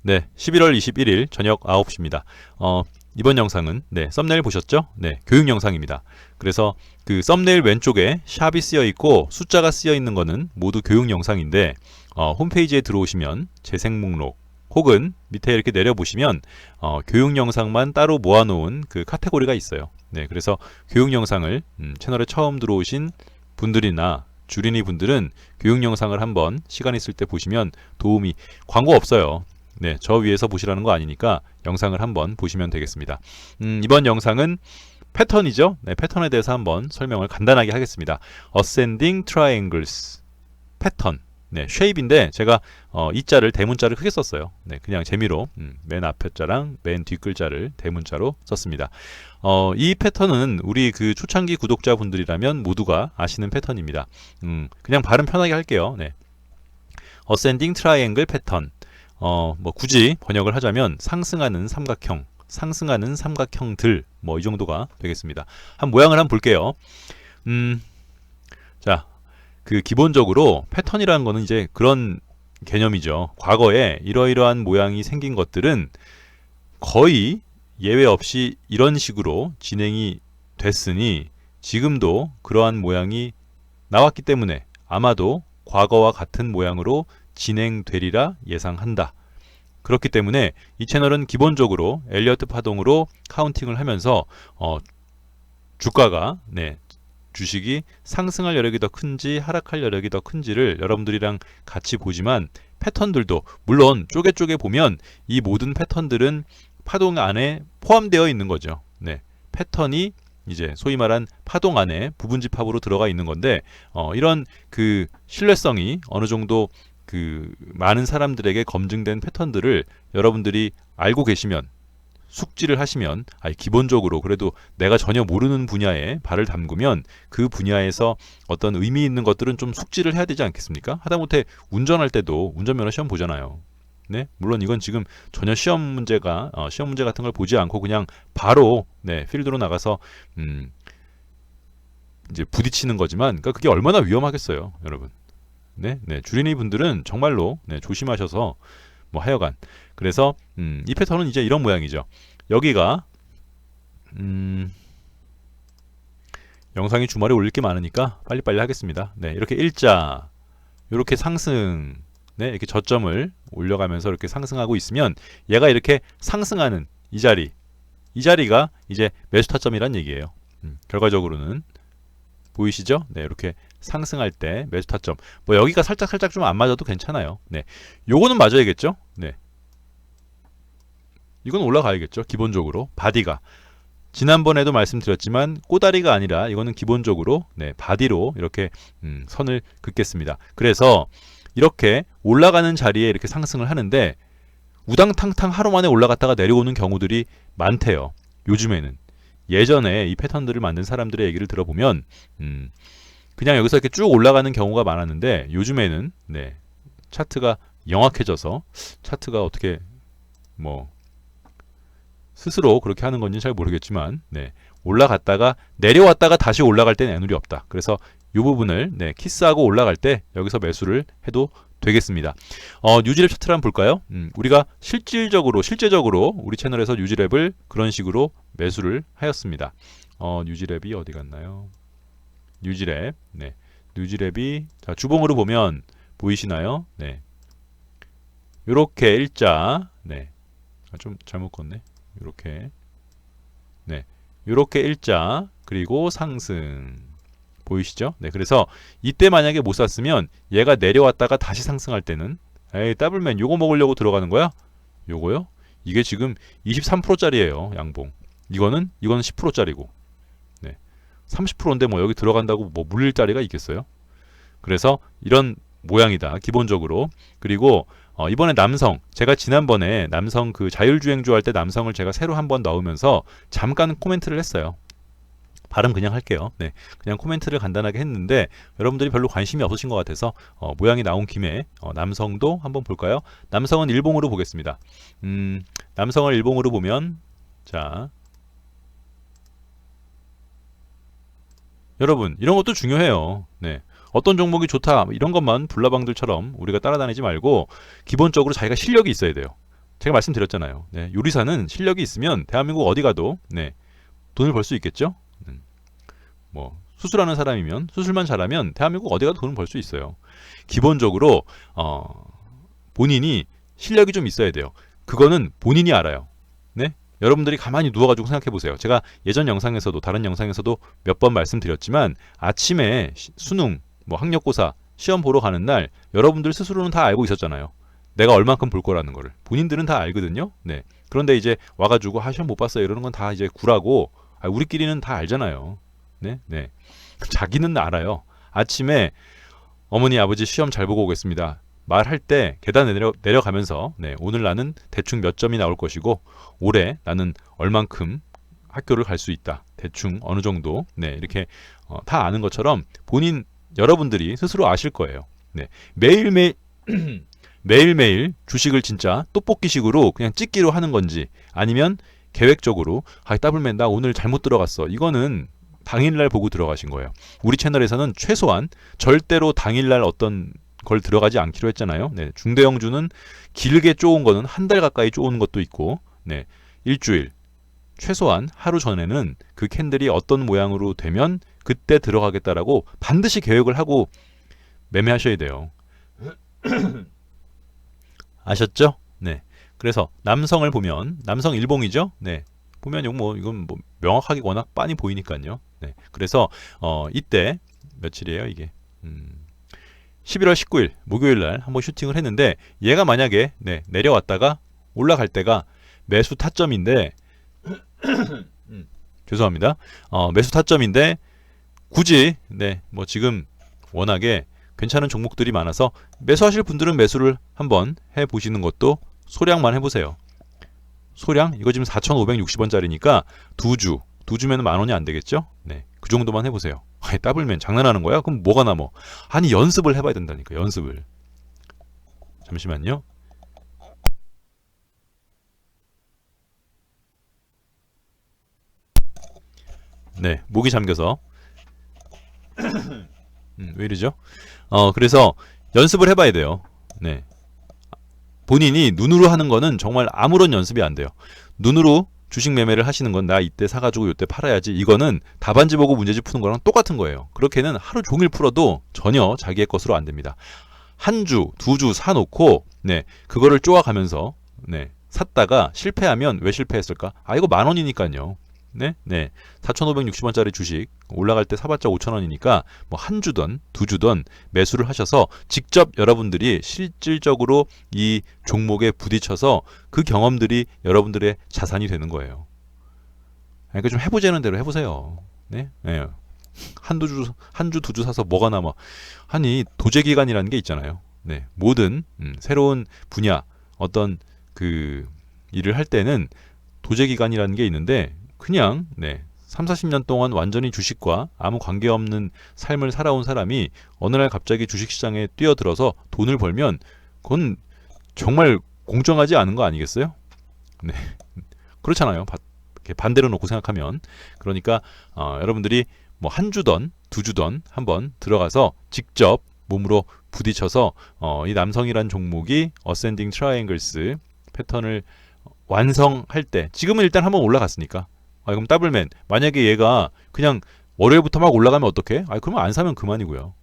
네, 11월 21일 저녁 9시입니다. 이번 영상은 썸네일 보셨죠? 네, 교육 영상입니다. 그래서 그 썸네일 왼쪽에 샵이 쓰여 있고 숫자가 쓰여 있는 거는 모두 교육 영상인데 홈페이지에 들어오시면 재생 목록 혹은 밑에 이렇게 내려보시면 교육 영상만 따로 모아놓은 그 카테고리가 있어요. 네, 그래서 교육 영상을 채널에 처음 들어오신 분들이나 주린이 분들은 교육 영상을 한번 시간 있을 때 보시면 도움이 광고 없어요. 네, 저 위에서 보시라는 거 아니니까 영상을 한번 보시면 되겠습니다. 이번 영상은 패턴이죠. 네, 패턴에 대해서 한번 설명을 간단하게 하겠습니다. Ascending Triangles 패턴. 네, shape인데 제가 이 자를 대문자를 크게 썼어요. 네, 그냥 재미로 맨 앞에 자랑 맨 뒷 글자를 대문자로 썼습니다. 이 패턴은 우리 그 초창기 구독자분들이라면 모두가 아시는 패턴입니다. 그냥 발음 편하게 할게요. 네. Ascending Triangle 패턴. 뭐 굳이 번역을 하자면 상승하는 삼각형, 상승하는 삼각형들 뭐 이 정도가 되겠습니다. 한 모양을 한번 볼게요. 자, 그 기본적으로 패턴이라는 거는 이제 그런 개념이죠. 과거에 이러이러한 모양이 생긴 것들은 거의 예외 없이 이런 식으로 진행이 됐으니 지금도 그러한 모양이 나왔기 때문에 아마도 과거와 같은 모양으로 진행되리라 예상한다. 그렇기 때문에 이 채널은 기본적으로 엘리어트 파동으로 카운팅을 하면서 주가가 주식이 상승할 여력이 더 큰지 하락할 여력이 더 큰지를 여러분들이랑 같이 보지만 패턴들도 물론 쪼개 보면 이 모든 패턴들은 파동 안에 포함되어 있는 거죠. 네, 패턴이 이제 소위 말한 파동 안에 부분집합으로 들어가 있는 건데 이런 그 신뢰성이 어느 정도 그 많은 사람들에게 검증된 패턴들을 여러분들이 알고 계시면 숙지를 하시면 기본적으로 그래도 내가 전혀 모르는 분야에 발을 담그면 그 분야에서 어떤 의미 있는 것들은 좀 숙지를 해야 되지 않겠습니까? 하다못해 운전할 때도 운전면허 시험 보잖아요. 네, 물론 이건 지금 전혀 시험 문제 같은 걸 보지 않고 그냥 바로 필드로 나가서 이제 부딪히는 거지만 그러니까 그게 얼마나 위험하겠어요, 여러분. 주린이 분들은 정말로 조심하셔서 뭐 하여간 그래서 이 패턴은 이제 이런 모양이죠. 여기가 영상이 주말에 올릴 게 많으니까 빨리빨리 하겠습니다. 이렇게 일자 이렇게 상승 이렇게 저점을 올려가면서 이렇게 상승하고 있으면 얘가 이렇게 상승하는 이 자리가 이제 매수 타점이란 얘기예요. 결과적으로는 보이시죠? 이렇게 상승할 때 매수 타점. 뭐 여기가 살짝 좀 안 맞아도 괜찮아요. 요거는 맞아야겠죠? 이건 올라가야겠죠? 기본적으로 바디가 지난번에도 말씀드렸지만 꼬다리가 아니라 이거는 기본적으로 바디로 이렇게 선을 긋겠습니다. 그래서 이렇게 올라가는 자리에 이렇게 상승을 하는데 우당탕탕 하루 만에 올라갔다가 내려오는 경우들이 많대요. 요즘에는. 예전에 이 패턴들을 만든 사람들의 얘기를 들어보면 그냥 여기서 이렇게 쭉 올라가는 경우가 많았는데 요즘에는 차트가 영악해져서 차트가 어떻게 뭐 스스로 그렇게 하는 건지 잘 모르겠지만 올라갔다가 내려왔다가 다시 올라갈 때는 애누리 없다. 그래서 이 부분을 키스하고 올라갈 때 여기서 매수를 해도 되겠습니다. 뉴지랩 차트를 한번 볼까요? 우리가 실제적으로 우리 채널에서 뉴지랩을 그런 식으로 매수를 하였습니다. 뉴지랩이 어디 갔나요? 뉴지랩. 뉴지랩이 자, 주봉으로 보면 보이시나요? 요렇게 일자. 좀 잘못 껐네. 요렇게 일자 그리고 상승 보이시죠? 그래서 이때 만약에 못 샀으면 얘가 내려왔다가 다시 상승할 때는 에이 더블맨 요거 먹으려고 들어가는 거야? 요거요? 이게 지금 23%짜리예요 양봉. 이거는 10%짜리고 30%인데 뭐 여기 들어간다고 뭐 물릴 자리가 있겠어요? 그래서 이런 모양이다 기본적으로. 그리고 이번에 남성 제가 지난번에 남성 그 자율주행주 할 때 남성을 제가 새로 한번 넣으면서 잠깐 코멘트를 했어요. 발음 그냥 할게요. 그냥 코멘트를 간단하게 했는데 여러분들이 별로 관심이 없으신 것 같아서 모양이 나온 김에 남성도 한번 볼까요? 남성은 일봉으로 보겠습니다. 남성을 일봉으로 보면 자 여러분 이런 것도 중요해요. 어떤 종목이 좋다 이런 것만 불나방들처럼 우리가 따라다니지 말고 기본적으로 자기가 실력이 있어야 돼요. 제가 말씀드렸잖아요. 네, 요리사는 실력이 있으면 대한민국 어디 가도 네, 돈을 벌 수 있겠죠. 뭐 수술하는 사람이면 수술만 잘하면 대한민국 어디 가도 돈을 벌 수 있어요. 기본적으로 본인이 실력이 좀 있어야 돼요. 그거는 본인이 알아요. 네? 여러분들이 가만히 누워가지고 생각해 보세요. 제가 예전 영상에서도 다른 영상에서도 몇 번 말씀드렸지만 아침에 수능, 뭐 학력고사 시험 보러 가는 날 여러분들 스스로는 다 알고 있었잖아요. 내가 얼만큼 볼 거라는 거를 본인들은 다 알거든요. 네. 그런데 이제 와가지고 시험 못 봤어요 이러는 건 다 이제 구라고 우리끼리는 다 알잖아요. 네, 네. 자기는 알아요. 아침에 어머니 아버지 시험 잘 보고 오겠습니다. 말할 때 계단 내려가면서 네, 오늘 나는 대충 몇 점이 나올 것이고 올해 나는 얼만큼 학교를 갈 수 있다. 대충 어느 정도 네, 이렇게 다 아는 것처럼 여러분들이 스스로 아실 거예요. 네, 매일매일 매일매일 주식을 진짜 떡볶이식으로 그냥 찍기로 하는 건지 아니면 계획적으로 더블맨 나 오늘 잘못 들어갔어. 이거는 당일날 보고 들어가신 거예요. 우리 채널에서는 최소한 절대로 당일날 어떤 걸 들어가지 않기로 했잖아요. 네, 중대형주는 길게 쪼은 거는 한 달 가까이 쪼은 것도 있고 네, 일주일 최소한 하루 전에는 그 캔들이 어떤 모양으로 되면 그때 들어가겠다라고 반드시 계획을 하고 매매하셔야 돼요. 아셨죠? 네. 그래서 남성을 보면 남성 일봉이죠. 네. 보면 이건 뭐 명확하게 워낙 빤히 보이니까요. 네. 그래서 이때 며칠이에요, 이게? 11월 19일 목요일 날 한번 슈팅을 했는데 얘가 만약에 네, 내려왔다가 올라갈 때가 매수 타점인데 죄송합니다. 매수 타점인데 굳이 네, 뭐 지금 워낙에 괜찮은 종목들이 많아서 매수하실 분들은 매수를 한번 해보시는 것도 소량만 해보세요. 소량? 이거 지금 4,560원짜리니까 두 주면 10,000원이 안 되겠죠? 네, 그 정도만 해보세요. 더블맨 장난하는 거야? 그럼 뭐가 남어? 아니 연습을 해봐야 된다니까. 연습을. 잠시만요. 네, 목이 잠겨서 왜 이러죠? 그래서 연습을 해봐야 돼요. 네, 본인이 눈으로 하는 거는 정말 아무런 연습이 안 돼요. 눈으로 주식 매매를 하시는 건 나 이때 사가지고 이때 팔아야지. 이거는 답안지 보고 문제집 푸는 거랑 똑같은 거예요. 그렇게는 하루 종일 풀어도 전혀 자기의 것으로 안 됩니다. 한 주, 두 주 사놓고 네, 그거를 쪼아가면서 네, 샀다가 실패하면 왜 실패했을까? 이거 10,000원이니까요. 네, 네. 4,560원짜리 주식 올라갈 때 사봤자 5,000원이니까 뭐 한 주든 두 주든 매수를 하셔서 직접 여러분들이 실질적으로 이 종목에 부딪혀서 그 경험들이 여러분들의 자산이 되는 거예요. 그러니까 좀 해보자는 대로 해보세요. 네, 네. 한 주, 두 주 사서 뭐가 남아? 아니 도제기간이라는 게 있잖아요. 네, 모든 새로운 분야 어떤 그 일을 할 때는 도제기간이라는 게 있는데 그냥 네, 3, 40년 동안 완전히 주식과 아무 관계없는 삶을 살아온 사람이 어느 날 갑자기 주식시장에 뛰어들어서 돈을 벌면 그건 정말 공정하지 않은 거 아니겠어요? 네, 그렇잖아요. 반대로 놓고 생각하면. 그러니까 여러분들이 뭐 한 주던 두 주던 한번 들어가서 직접 몸으로 부딪혀서 이 남성이란 종목이 어센딩 트라이앵글스 패턴을 완성할 때 지금은 일단 한번 올라갔으니까 그럼 더블맨 만약에 얘가 그냥 월요일부터 막 올라가면 어떡해? 그러면 안 사면 그만이고요.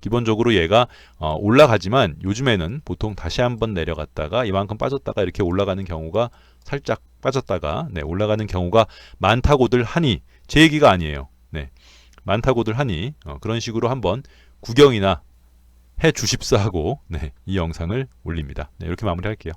기본적으로 얘가 올라가지만 요즘에는 보통 다시 한번 내려갔다가 이만큼 빠졌다가 이렇게 올라가는 경우가 살짝 빠졌다가 네, 올라가는 경우가 많다고들 하니 제 얘기가 아니에요. 네, 많다고들 하니 그런 식으로 한번 구경이나 해 주십사 하고 네, 이 영상을 올립니다. 네, 이렇게 마무리할게요.